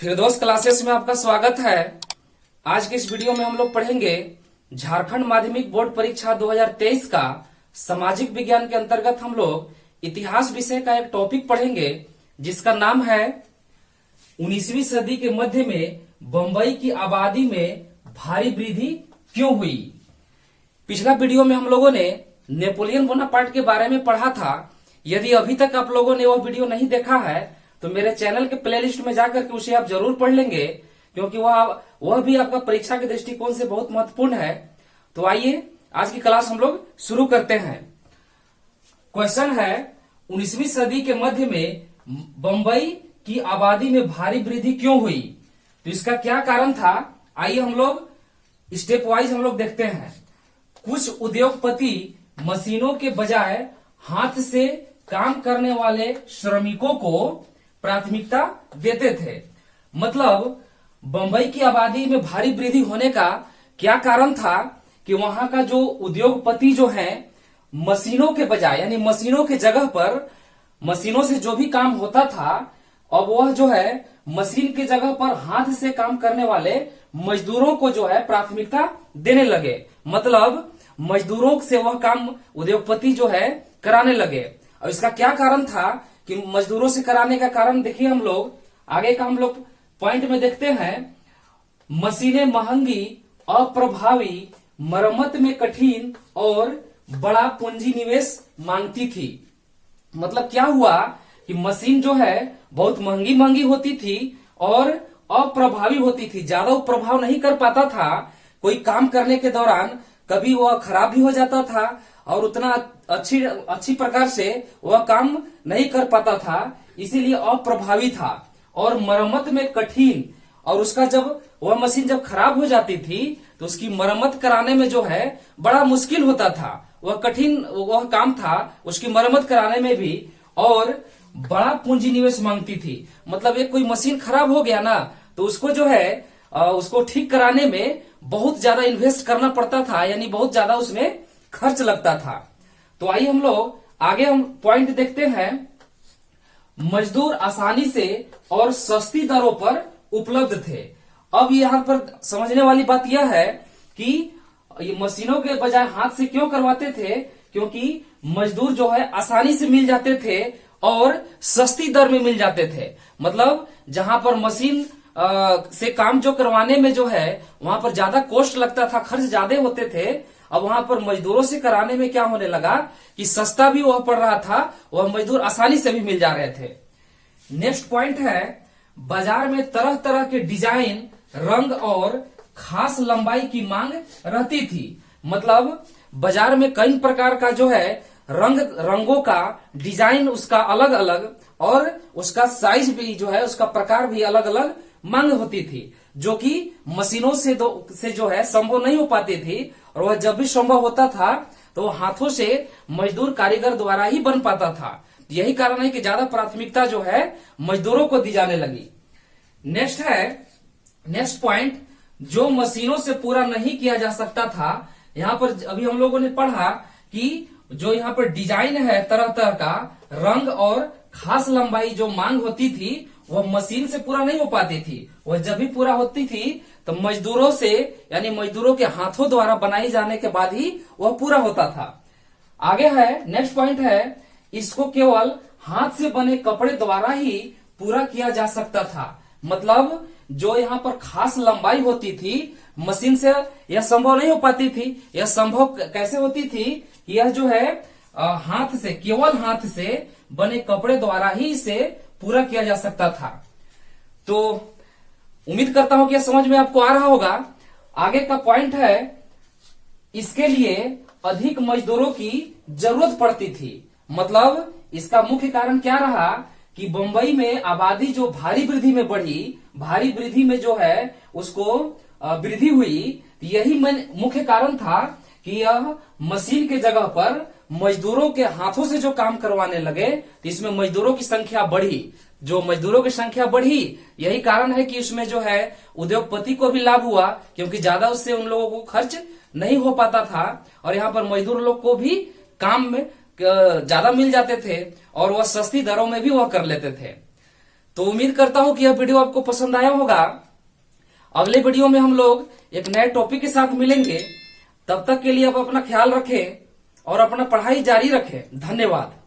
फिरदौस classes में आपका स्वागत है। आज के इस वीडियो में हम लोग पढ़ेंगे झारखंड माध्यमिक बोर्ड परीक्षा 2023 का सामाजिक विज्ञान के अंतर्गत हम लोग इतिहास विषय का एक टॉपिक पढ़ेंगे जिसका नाम है 19वीं सदी के मध्य में बंबई की आबादी में भारी वृद्धि क्यों हुई। पिछला वीडियो में हम लोगों ने नेपोलियन बोनापार्ट के बारे में पढ़ा था। यदि अभी तक आप लोगों ने वह वीडियो नहीं देखा है तो मेरे चैनल के प्लेलिस्ट में जाकर के उसे आप जरूर पढ़ लेंगे, क्योंकि वह भी आपका परीक्षा के दृष्टिकोण से बहुत महत्वपूर्ण है। तो आइए आज की क्लास हम लोग शुरू करते हैं। क्वेश्चन है 19वीं सदी के मध्य में बंबई की आबादी में भारी वृद्धि क्यों हुई, तो इसका क्या कारण था। आइए हम लोग स्टेप वाइज हम लोग देखते हैं। कुछ उद्योगपति मशीनों के बजाय हाथ से काम करने वाले श्रमिकों को प्राथमिकता देते थे। मतलब बंबई की आबादी में भारी वृद्धि होने का क्या कारण था कि वहां का जो उद्योगपति जो है मशीनों के बजाय यानी मशीनों के जगह पर मशीनों से जो भी काम होता था अब वह जो है मशीन के जगह पर हाथ से काम करने वाले मजदूरों को जो है प्राथमिकता देने लगे। मतलब मजदूरों से वह काम उद्योगपति जो है कराने लगे। और इसका क्या कारण था कि मजदूरों से कराने का कारण देखिए हम लोग आगे का हम लोग पॉइंट में देखते हैं। मशीनें महंगी, अप्रभावी, मरम्मत में कठिन और बड़ा पूंजी निवेश मांगती थी। मतलब क्या हुआ कि मशीन जो है बहुत महंगी महंगी होती थी और अप्रभावी होती थी, ज्यादा प्रभाव नहीं कर पाता था। कोई काम करने के दौरान कभी वह खराब भी हो जाता था और उतना अच्छी प्रकार से वह काम नहीं कर पाता था, इसीलिए अप्रभावी था। और मरम्मत में कठिन, और उसका जब वह मशीन जब खराब हो जाती थी तो उसकी मरम्मत कराने में जो है बड़ा मुश्किल होता था। वह कठिन वह काम था उसकी मरम्मत कराने में भी, और बड़ा पूंजी निवेश मांगती थी। मतलब एक कोई मशीन खराब हो गया ना तो उसको जो है उसको ठीक कराने में बहुत ज्यादा इन्वेस्ट करना पड़ता था, यानी बहुत ज्यादा उसमें खर्च लगता था। तो आइए हम लोग आगे हम पॉइंट देखते हैं। मजदूर आसानी से और सस्ती दरों पर उपलब्ध थे। अब यहाँ पर समझने वाली बात यह है कि ये मशीनों के बजाय हाथ से क्यों करवाते थे, क्योंकि मजदूर जो है आसानी से मिल जाते थे और सस्ती दर में मिल जाते थे। मतलब जहां पर मशीन से काम जो करवाने में जो है वहां पर ज्यादा कॉस्ट लगता था, खर्च ज्यादा होते थे। अब वहां पर मजदूरों से कराने में क्या होने लगा कि सस्ता भी वह पड़ रहा था, वह मजदूर आसानी से भी मिल जा रहे थे। नेक्स्ट पॉइंट है बाजार में तरह तरह के डिजाइन, रंग और खास लंबाई की मांग रहती थी। मतलब बाजार में कई प्रकार का जो है रंगों का डिजाइन उसका अलग अलग और उसका साइज भी जो है उसका प्रकार भी अलग अलग मांग होती थी, जो कि मशीनों से जो है संभव नहीं हो पाती थी। और वह जब भी संभव होता था तो वह हाथों से मजदूर कारीगर द्वारा ही बन पाता था। यही कारण है कि ज्यादा प्राथमिकता जो है मजदूरों को दी जाने लगी। नेक्स्ट पॉइंट, जो मशीनों से पूरा नहीं किया जा सकता था। यहाँ पर अभी हम लोगों ने पढ़ा कि जो यहाँ पर डिजाइन है तरह तरह का, रंग और खास लंबाई जो मांग होती थी वह मशीन से पूरा नहीं हो पाती थी। वह जब भी पूरा होती थी तो मजदूरों से यानी मजदूरों के हाथों द्वारा बनाई जाने के बाद ही वह पूरा होता था। आगे है नेक्स्ट पॉइंट है, इसको केवल हाथ से बने कपड़े द्वारा ही पूरा किया जा सकता था। मतलब जो यहाँ पर खास लंबाई होती थी मशीन से यह संभव नहीं हो पाती थी। यह संभव कैसे होती थी, यह जो है हाथ से, केवल हाथ से बने कपड़े द्वारा ही इसे पूरा किया जा सकता था। तो उम्मीद करता हूं कि यह समझ में आपको आ रहा होगा। आगे का पॉइंट है, इसके लिए अधिक मजदूरों की जरूरत पड़ती थी। मतलब इसका मुख्य कारण क्या रहा कि बंबई में आबादी जो भारी वृद्धि में बढ़ी, भारी वृद्धि में जो है उसको वृद्धि हुई, यही मुख्य कारण था कि यह मशीन के जगह पर मजदूरों के हाथों से जो काम करवाने लगे तो इसमें मजदूरों की संख्या बढ़ी। जो मजदूरों की संख्या बढ़ी यही कारण है कि इसमें जो है उद्योगपति को भी लाभ हुआ, क्योंकि ज्यादा उससे उन लोगों को खर्च नहीं हो पाता था और यहाँ पर मजदूर लोग को भी काम में ज्यादा मिल जाते थे और वह सस्ती दरों में भी वह कर लेते थे। तो उम्मीद करता हूं कि यह वीडियो आपको पसंद आया होगा। अगले वीडियो में हम लोग एक नए टॉपिक के साथ मिलेंगे। तब तक के लिए आप अपना ख्याल रखें और अपना पढ़ाई जारी रखें। धन्यवाद।